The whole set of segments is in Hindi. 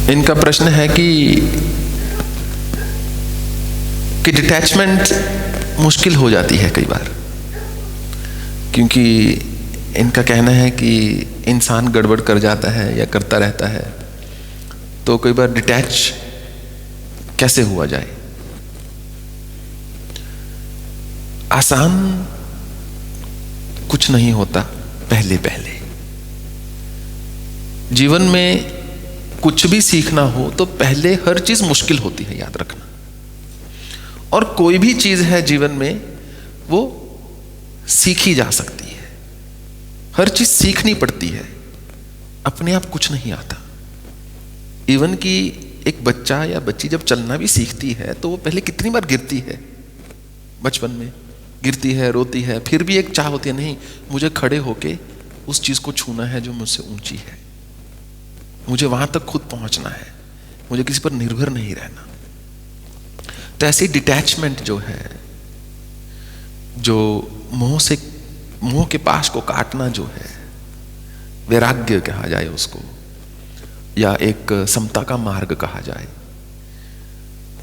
इनका प्रश्न है कि डिटैचमेंट मुश्किल हो जाती है कई बार, क्योंकि इनका कहना है कि इंसान गड़बड़ कर जाता है या करता रहता है, तो कई बार डिटैच कैसे हुआ जाए। आसान कुछ नहीं होता। पहले जीवन में कुछ भी सीखना हो तो पहले हर चीज मुश्किल होती है, याद रखना। और कोई भी चीज है जीवन में वो सीखी जा सकती है, हर चीज सीखनी पड़ती है, अपने आप कुछ नहीं आता। इवन कि एक बच्चा या बच्ची जब चलना भी सीखती है तो वो पहले कितनी बार गिरती है, बचपन में गिरती है, रोती है, फिर भी एक चाह होती है, नहीं मुझे खड़े होके उस चीज को छूना है जो मुझसे ऊंची है, मुझे वहां तक खुद पहुंचना है, मुझे किसी पर निर्भर नहीं रहना। तो ऐसी डिटैचमेंट जो है, जो मोह के पाश को काटना जो है, वैराग्य कहा जाए उसको, या एक समता का मार्ग कहा जाए,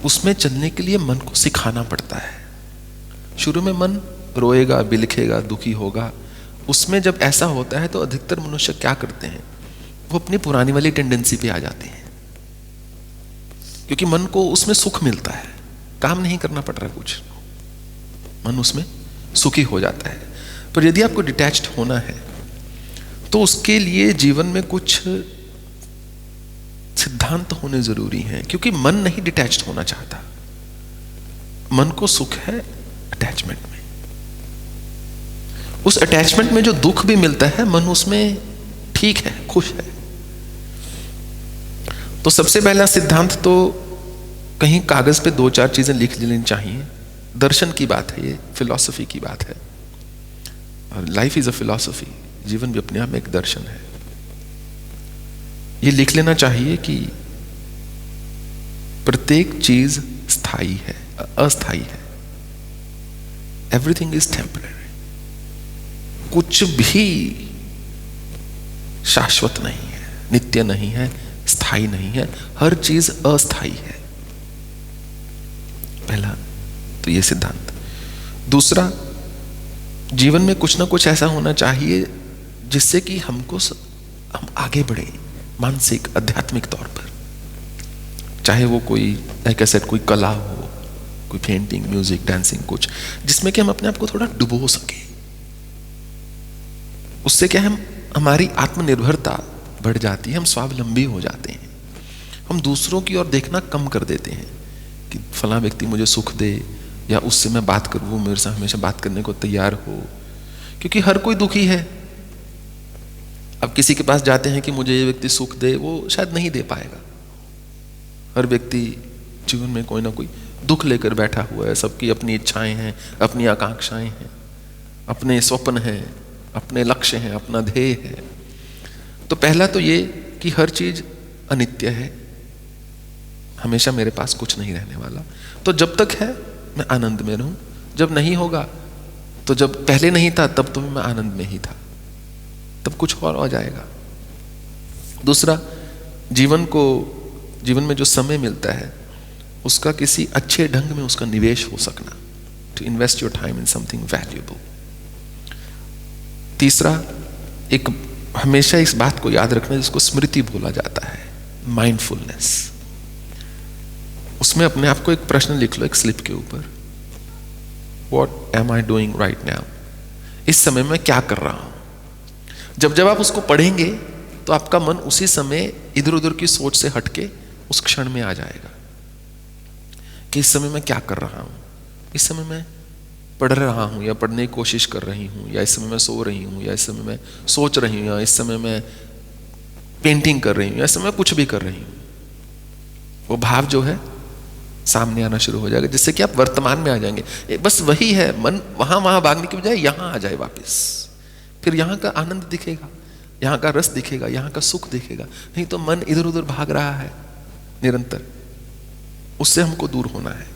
उसमें चलने के लिए मन को सिखाना पड़ता है। शुरू में मन रोएगा, बिलखेगा, दुखी होगा। उसमें जब ऐसा होता है तो अधिकतर मनुष्य क्या करते हैं, वो अपनी पुरानी वाली टेंडेंसी पे आ जाते हैं, क्योंकि मन को उसमें सुख मिलता है, काम नहीं करना पड़ रहा कुछ, मन उसमें सुखी हो जाता है। पर यदि आपको डिटैच्ड होना है तो उसके लिए जीवन में कुछ सिद्धांत होने जरूरी हैं, क्योंकि मन नहीं डिटैच्ड होना चाहता। मन को सुख है अटैचमेंट में, उस अटैचमेंट में जो दुख भी मिलता है मन उसमें ठीक है, खुश है। तो सबसे पहला सिद्धांत तो कहीं कागज पे 2-4 चीजें लिख लेनी चाहिए। दर्शन की बात है, ये फिलॉसफी की बात है, और लाइफ इज अ फिलॉसफी, जीवन भी अपने आप में एक दर्शन है। ये लिख लेना चाहिए कि प्रत्येक चीज स्थायी है, अस्थायी है। एवरीथिंग इज टेम्पररी, कुछ भी शाश्वत नहीं है, नित्य नहीं है, स्थायी नहीं है, हर चीज अस्थायी है। पहला तो ये सिद्धांत। दूसरा, जीवन में कुछ ना कुछ ऐसा होना चाहिए जिससे कि हम आगे बढ़े, मानसिक आध्यात्मिक तौर पर। चाहे वो कोई कैसे कोई कला हो, कोई पेंटिंग, म्यूजिक, डांसिंग, कुछ जिसमें कि हम अपने आप को थोड़ा डुबो सके। उससे क्या है, हमारी आत्मनिर्भरता बढ़ जाती है, हम स्वावलंबी हो जाते हैं, हम दूसरों की ओर देखना कम कर देते हैं कि फलां व्यक्ति मुझे सुख दे या उससे मैं बात करूं, वो मेरे से हमेशा बात करने को तैयार हो, क्योंकि हर कोई दुखी है। अब किसी के पास जाते हैं कि मुझे ये व्यक्ति सुख दे, वो शायद नहीं दे पाएगा। हर व्यक्ति जीवन में कोई ना कोई दुख लेकर बैठा हुआ है, सबकी अपनी इच्छाएं हैं, अपनी आकांक्षाएं हैं, अपने स्वप्न हैं, अपने लक्ष्य हैं, अपना ध्येय है। तो पहला तो ये कि हर चीज अनित्य है, हमेशा मेरे पास कुछ नहीं रहने वाला। तो जब तक है मैं आनंद में रहूं, जब नहीं होगा तो जब पहले नहीं था तब तो मैं आनंद में ही था, तब कुछ और हो जाएगा। दूसरा, जीवन में जो समय मिलता है उसका किसी अच्छे ढंग में उसका निवेश हो सकना, to invest your time in something valuable. तीसरा, एक हमेशा इस बात को याद रखना जिसको स्मृति बोला जाता है, माइंडफुलनेस। उसमें अपने आप को एक प्रश्न लिख लो एक स्लिप के ऊपर, what am I doing right now, इस समय मैं क्या कर रहा हूं। जब आप उसको पढ़ेंगे तो आपका मन उसी समय इधर उधर की सोच से हटके उस क्षण में आ जाएगा कि इस समय मैं क्या कर रहा हूं। इस समय मैं पढ़ रहा हूं या पढ़ने की कोशिश कर रही हूं, या इस समय मैं सो रही हूं, या इस समय मैं सोच रही हूं, या इस समय मैं पेंटिंग कर रही हूं, या इस समय कुछ भी कर रही हूं। वो भाव जो है सामने आना शुरू हो जाएगा, जिससे कि आप वर्तमान में आ जाएंगे। बस वही है, मन वहां भागने की बजाय यहां आ जाए वापस, फिर यहां का आनंद दिखेगा, यहां का रस दिखेगा, यहां का सुख दिखेगा। नहीं तो मन इधर उधर भाग रहा है निरंतर, उससे हमको दूर होना है।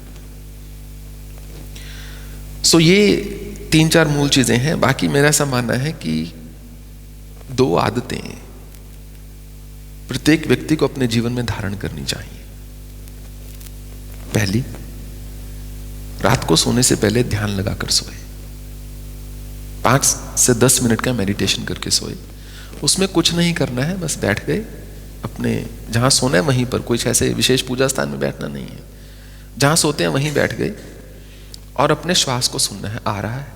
सो ये 3-4 मूल चीजें हैं। बाकी मेरा ऐसा मानना है कि 2 आदतें प्रत्येक व्यक्ति को अपने जीवन में धारण करनी चाहिए। पहली, रात को सोने से पहले ध्यान लगाकर सोए। 5 से 10 मिनट का मेडिटेशन करके सोए। उसमें कुछ नहीं करना है, बस बैठ गए अपने जहां सोना है वहीं पर, कोई ऐसे विशेष पूजा स्थान में बैठना नहीं है, जहां सोते हैं वहीं बैठ गए और अपने श्वास को सुनना है। आ रहा है,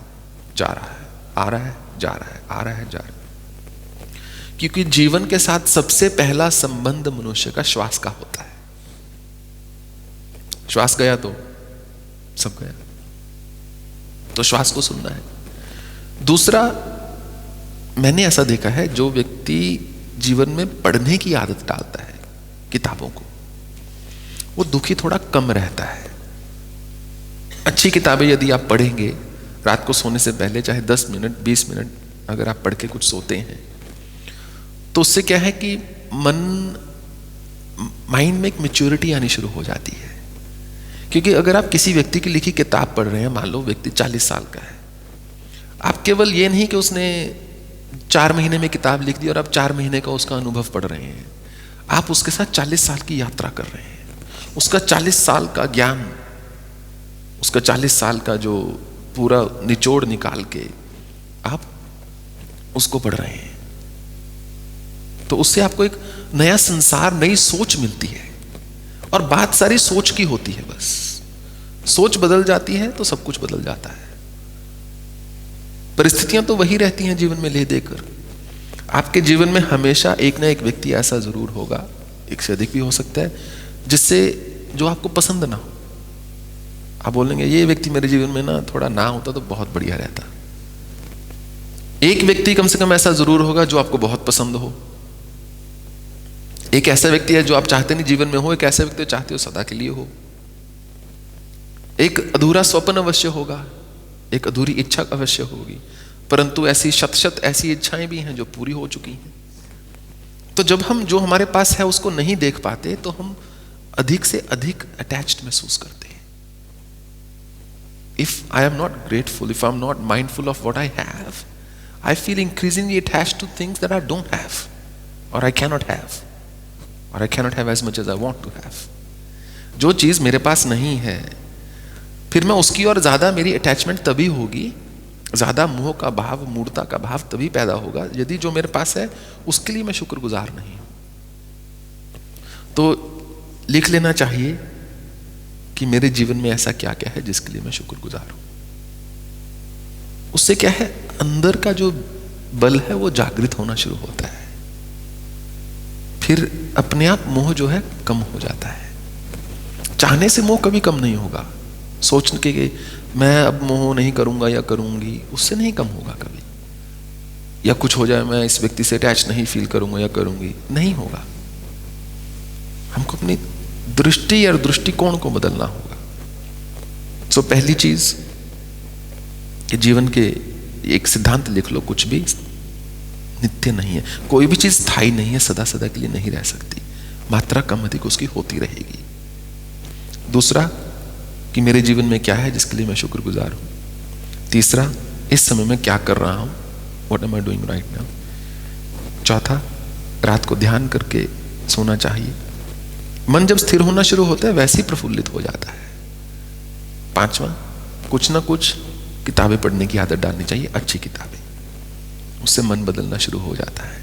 जा रहा है, आ रहा है, जा रहा है, आ रहा है, जा रहा है। क्योंकि जीवन के साथ सबसे पहला संबंध मनुष्य का श्वास का होता है। श्वास गया तो सब गया, तो श्वास को सुनना है। दूसरा, मैंने ऐसा देखा है, जो व्यक्ति जीवन में पढ़ने की आदत डालता है किताबों को, वो दुखी थोड़ा कम रहता है। अच्छी किताबें यदि आप पढ़ेंगे रात को सोने से पहले, चाहे 10 मिनट 20 मिनट अगर आप पढ़ के कुछ सोते हैं, तो उससे क्या है कि माइंड में एक मैच्योरिटी आनी शुरू हो जाती है। क्योंकि अगर आप किसी व्यक्ति की लिखी किताब पढ़ रहे हैं, मान लो व्यक्ति 40 साल का है, आप केवल ये नहीं कि उसने 4 महीने में किताब लिख दी और आप 4 महीने का उसका अनुभव पढ़ रहे हैं, आप उसके साथ 40 साल की यात्रा कर रहे हैं। उसका 40 साल का ज्ञान, उसका 40 साल का जो पूरा निचोड़ निकाल के आप उसको पढ़ रहे हैं, तो उससे आपको एक नया संसार, नई सोच मिलती है। और बात सारी सोच की होती है, बस सोच बदल जाती है तो सब कुछ बदल जाता है। परिस्थितियां तो वही रहती हैं जीवन में ले देकर। आपके जीवन में हमेशा एक ना एक व्यक्ति ऐसा जरूर होगा, एक से अधिक भी हो सकता है, जिससे जो आपको पसंद ना हो। आप बोलेंगे ये व्यक्ति मेरे जीवन में ना थोड़ा ना होता तो बहुत बढ़िया रहता। एक व्यक्ति कम से कम ऐसा जरूर होगा जो आपको बहुत पसंद हो। एक ऐसा व्यक्ति है जो आप चाहते नहीं जीवन में हो, एक ऐसा व्यक्ति चाहते हो सदा के लिए हो। एक अधूरा स्वप्न अवश्य होगा, एक अधूरी इच्छा अवश्य होगी, परंतु ऐसी शत ऐसी इच्छाएं भी हैं जो पूरी हो चुकी हैं। तो जब हम जो हमारे पास है उसको नहीं देख पाते, तो हम अधिक से अधिक अटैच्ड महसूस करते हैं। If I am not grateful, if I am not mindful of what I have, I feel increasingly attached to things that I don't have, or I cannot have, or I cannot have as much as I want to have. जो चीज मेरे पास नहीं है, फिर मैं उसकी और ज्यादा मेरी अटैचमेंट तभी होगी, ज्यादा मोह का भाव, मूढ़ता का भाव तभी पैदा होगा, यदि जो मेरे पास है उसके लिए मैं शुक्रगुजार नहीं हूं। तो लिख लेना चाहिए कि मेरे जीवन में ऐसा क्या क्या है जिसके लिए मैं शुक्रगुजार हूं। उससे क्या है, अंदर का जो बल है वो जागृत होना शुरू होता है। फिर अपने आप मोह जो है कम हो जाता है। चाहने से मोह कभी कम नहीं होगा। सोच के कि मैं अब मोह नहीं करूंगा या करूंगी, उससे नहीं कम होगा कभी। या कुछ हो जाए, मैं इस व्यक्ति से अटैच नहीं फील करूंगा या करूंगी, नहीं होगा। हमको अपनी दृष्टि और दृष्टिकोण को बदलना होगा। सो पहली चीज कि जीवन के एक सिद्धांत लिख लो, कुछ भी नित्य नहीं है, कोई भी चीज स्थायी नहीं है, सदा सदा के लिए नहीं रह सकती, मात्रा कम अधिक उसकी होती रहेगी। दूसरा कि मेरे जीवन में क्या है जिसके लिए मैं शुक्रगुजार हूं। तीसरा, इस समय में क्या कर रहा हूं, what am I doing right now. चौथा, रात को ध्यान करके सोना चाहिए। मन जब स्थिर होना शुरू होता है वैसे ही प्रफुल्लित हो जाता है। पांचवा, कुछ ना कुछ किताबें पढ़ने की आदत डालनी चाहिए, अच्छी किताबें, उससे मन बदलना शुरू हो जाता है।